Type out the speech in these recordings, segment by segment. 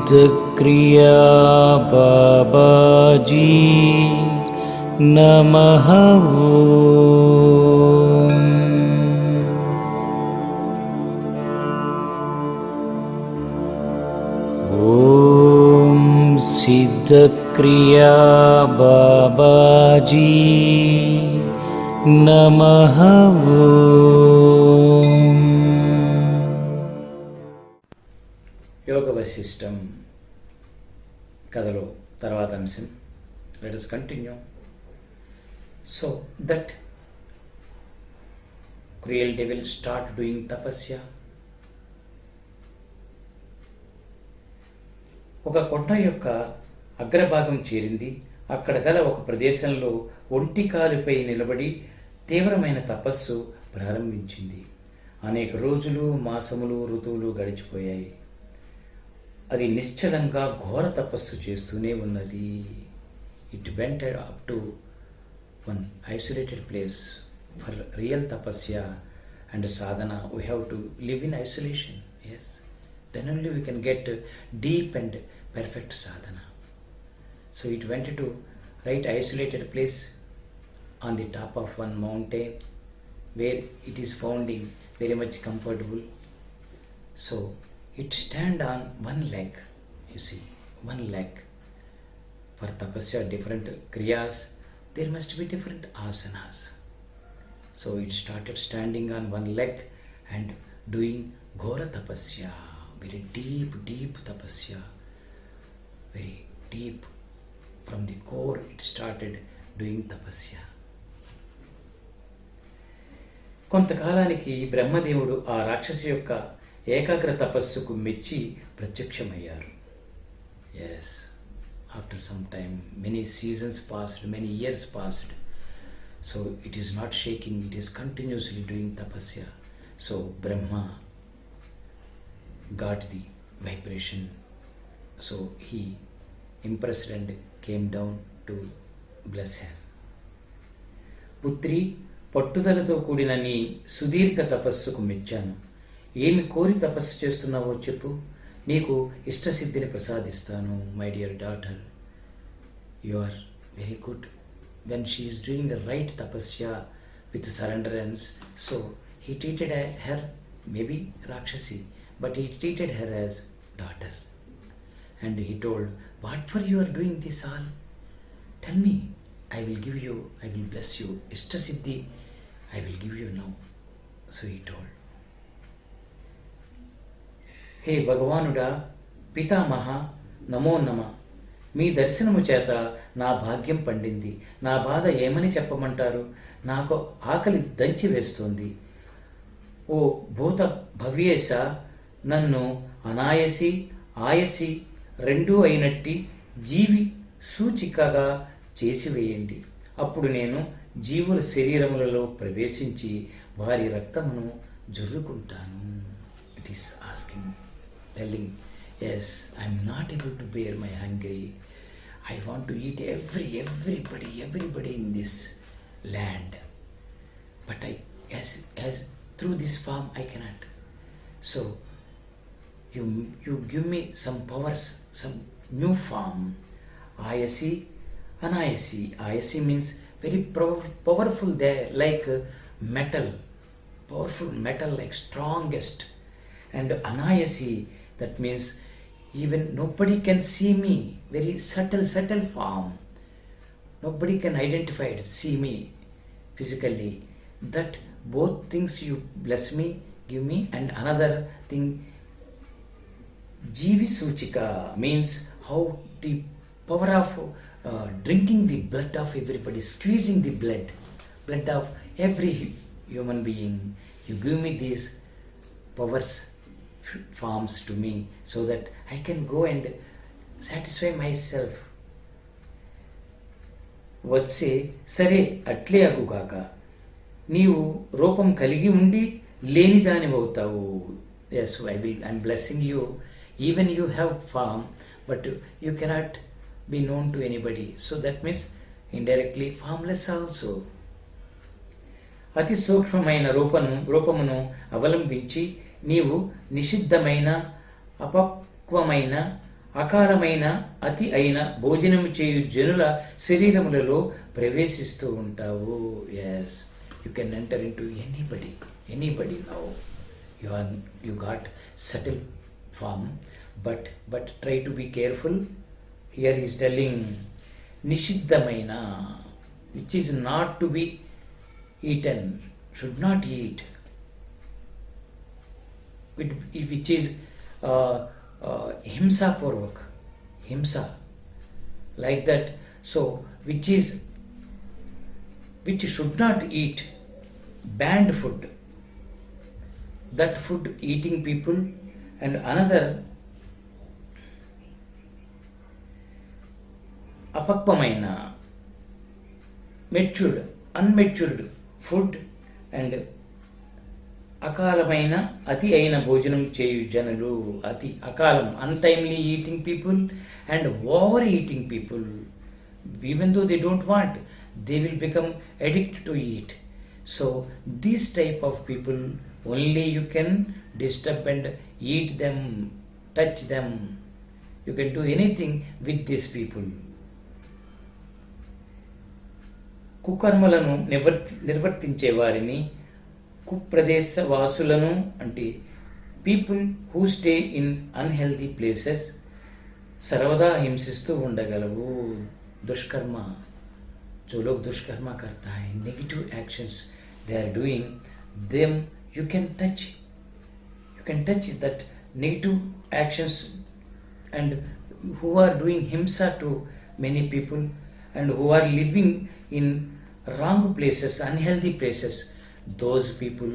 सिद्धक्रिया बाबाजी नमः। ओम सिद्धक्रिया बाबाजी नमः। యోగ వశిష్టం కథలో తర్వాత అంశం. Let us continue. So that cruel devil start doing tapasya. ఒక కొండ యొక్క అగ్రభాగం చేరింది. అక్కడ గల ఒక ప్రదేశంలో ఒంటి కాలుపై నిలబడి తీవ్రమైన తపస్సు ప్రారంభించింది. అనేక రోజులు, మాసములు, ఋతువులు గడిచిపోయాయి. అది నిశ్చలంగా ఘోర తపస్సు చేస్తూనే ఉన్నది. It went up to one isolated place for real tapasya and sadhana. We have to live in isolation. Yes, then only we can get deep and perfect sadhana. So it went to right isolated place on the top of one mountain where it is founding very much comfortable. So it stand on one leg. You see, one leg. For tapasya, different kriyas, there must be different asanas. So it started standing on one leg and doing ghora tapasya, very deep tapasya, very deep. From the core it started doing tapasya. కొంతకాలానికి బ్రహ్మదేవుడు ఆ రాక్షసి యొక్క ఏకాగ్ర తపస్సుకు మెచ్చి ప్రత్యక్షమయ్యారు. Yes, after some time, many seasons passed, many years passed. So it is not shaking, it is continuously doing tapasya. So Brahma got the vibration. So he impressed and came down to bless her. పుత్రి, పట్టుదలతో కూడిన నీ సుదీర్ఘ తపస్సుకు మెచ్చాను. ఏమి కోరి తపస్సు చేస్తున్నావో చెప్పు, నీకు ఇష్టసిద్ధిని ప్రసాదిస్తాను. My dear daughter, you are very good. When she is doing the right tapasya with surrenderence, so he treated her, maybe rakshasi, but he treated her as daughter. And he told, what for you are doing this all? Tell me, I will give you, I will bless you. Ishtasiddhi, I will give you now. So he told. హే భగవానుడా, పితామహ, నమో నమ. మీ దర్శనము చేత నా భాగ్యం పండింది. నా బాధ ఏమని చెప్పమంటారు? నాకు ఆకలి దంచి వేస్తోంది. ఓ భూత భవ్యేశ, నన్ను అనాయసి ఆయసి రెండూ అయినట్టి జీవి సూచికగా చేసివేయండి. అప్పుడు నేను జీవుల శరీరములలో ప్రవేశించి వారి రక్తమును జుర్రుకుంటాను. It is asking, telling, yes, I'm not able to bear my hungry. I want to eat everybody in this land. But as through this form I cannot. So you give me some powers, some new form. Ayasi, Anayasi. Ayasi means very powerful there, like metal, powerful metal, like strongest. And Anayasi, that means even nobody can see me, very subtle form. Nobody can identify it, see me physically. That both things you bless me, give me. And another thing, Jivi Suchika means how the power of drinking the blood of everybody, squeezing the blood of every human being. You give me these powers, forms to me, so that I can go and satisfy myself. వచ్చే సరే అట్లే అగుగాక. నీవు రూపం కలిగి ఉండి లేనిదానివవుతావు. Yes, I'm blessing you. Even you have form, but you cannot be known to anybody. So that means indirectly formless also. అతి సూక్ష్మమైన రూపమును అవలంబించి నీవు నిషిద్ధమైన, అపక్వమైన, అకారమైన అతి అయిన భోజనము చేయు జనుల శరీరములలో ప్రవేశిస్తూ ఉంటావు. Yes, you can enter in to anybody now. You got subtle form, but try to be careful. Here is telling నిషిద్ధమైన, which is not to be eaten, should not eat, which is himsa purvak, himsa, like that. So which should not eat, banned food, that food eating people. And another apakvamaina, matured, unmatured food, and అకాలమైన అతి అయిన భోజనం చేయు జనులు. అతి అకాలం, untimely eating people and over eating people. Even though they don't want, they will become addicted to eat. So this type of people only you can disturb and eat them, touch them. You can do anything with these people. కుకర్మలను నిర్వర్తించే వారిని, కుప్రదేశ వాసులను అంటే people who stay in unhealthy places సర్వదా హింసిస్తూ ఉండగలవు. దుష్కర్మ, जो लोग दुष्कर्मा करता है, negative actions they are doing, them you can touch that negative actions, and who are doing himsa to many people and who are living in wrong places, unhealthy places. Those people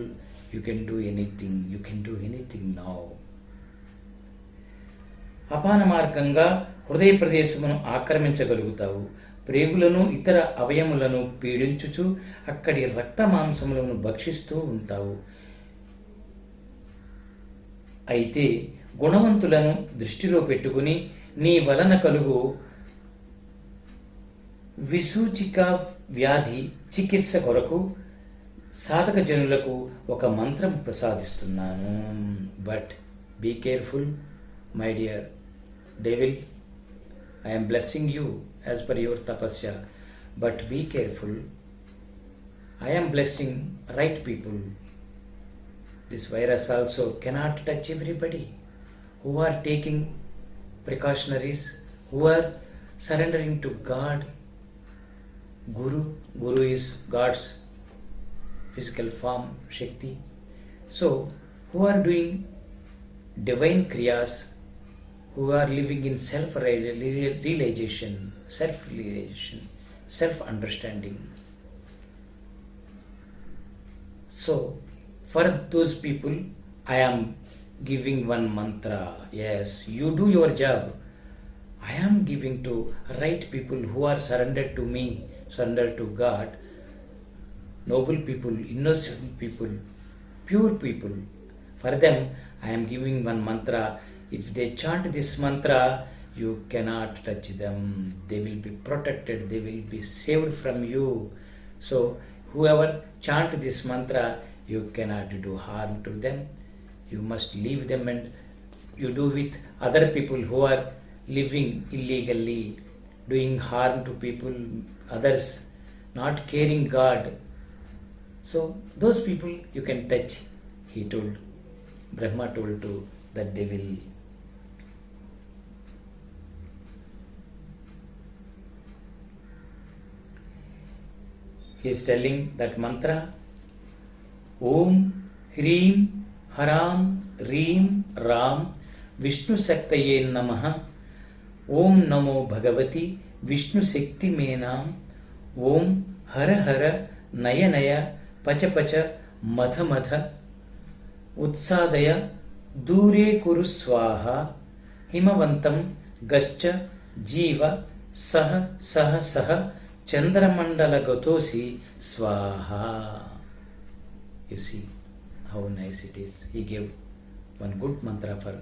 you can do anything now. అపాన మార్గంగా హృదయ ప్రదేశమును ఆక్రమించగలుగుతావు. ప్రేగులను ఇతర అవయములను పీడించుచు అక్కడి రక్త మాంసములను భక్షిస్తూ ఉంటావు. అయితే గుణవంతులను దృష్టిలో పెట్టుకుని నీ వలన కలుగు విసూచిక వ్యాధి చికిత్స కొరకు సాధక జనులకు ఒక మంత్రం ప్రసాదిస్తున్నాను. But be careful my dear devil. I am blessing you as per your tapasya, but be careful. I am blessing right people. This virus also cannot touch everybody. Who are taking precautionaries, who are surrendering to God. Guru is God's physical form, Shakti. So, who are doing divine kriyas, who are living in self-realization, self-understanding. So, for those people, I am giving one mantra. Yes, you do your job. I am giving to right people who are surrendered to me, surrendered to God. Noble people, innocent people, pure people. For them, I am giving one mantra. If they chant this mantra, you cannot touch them. They will be protected. They will be saved from you. So, whoever chant this mantra, you cannot do harm to them. You must leave them and you do with other people who are living illegally, doing harm to people, others, not caring God. So those people you can touch. He told, Brahma told to that they will. He is telling that mantra, Om Hreem Haram Reem Ram Vishnu Saktaye Namaha. Om Namo Bhagavati Vishnu Shakti Menam. Om Hara Hara Naya Naya Pacha Pacha Matha Matha Utsadaya Dure Kuru Swaha Himavantam Gascha Jiva Saha Saha Saha Chandramandala Gatosi Swaha. You see how nice it is. He gave one good mantra for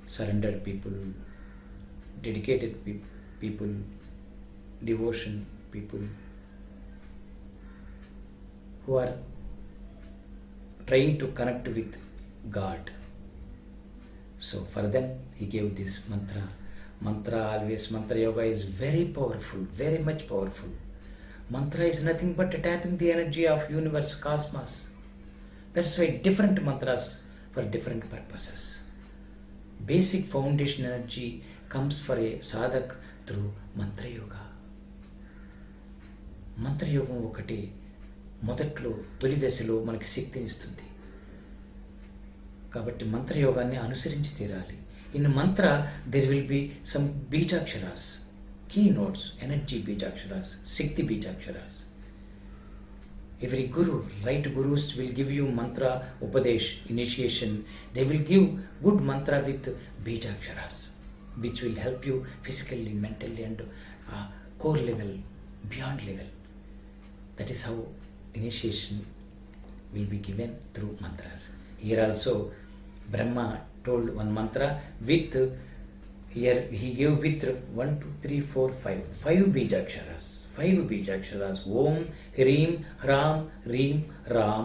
surrendered people, dedicated people, devotion people who are trying to connect with God. So for them he gave this mantra. Mantra yoga is very powerful, very much powerful. Mantra is nothing but tapping the energy of universe, cosmos. That's why different mantras for different purposes. Basic foundation energy comes for a sadhak through mantra yoga. మంత్రయోగం ఒకటి మొదట్లో తొలి దశలో మనకి శక్తిని ఇస్తుంది. కాబట్టి మంత్రయోగాన్ని అనుసరించి తీరాలి. In mantra there will be some bijaksharas, key notes, energy bijaksharas, shakti bijaksharas. Every guru, right gurus will give you mantra upadesh, initiation. They will give good mantra with bijaksharas, which will help you physically, mentally and core level, beyond level. That is how initiation will be given through mantras. Here also Brahma told one mantra with, here he gave with 1, 2, 3, 4, 5 bijaksharas. 5 bijaksharas. Om, Hrim, Hram, Rim, Ram,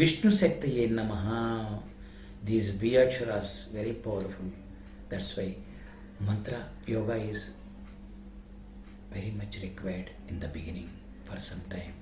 Vishnu Saktaye Namaha. These bijaksharas very powerful. That's why mantra yoga is very much required in the beginning for some time.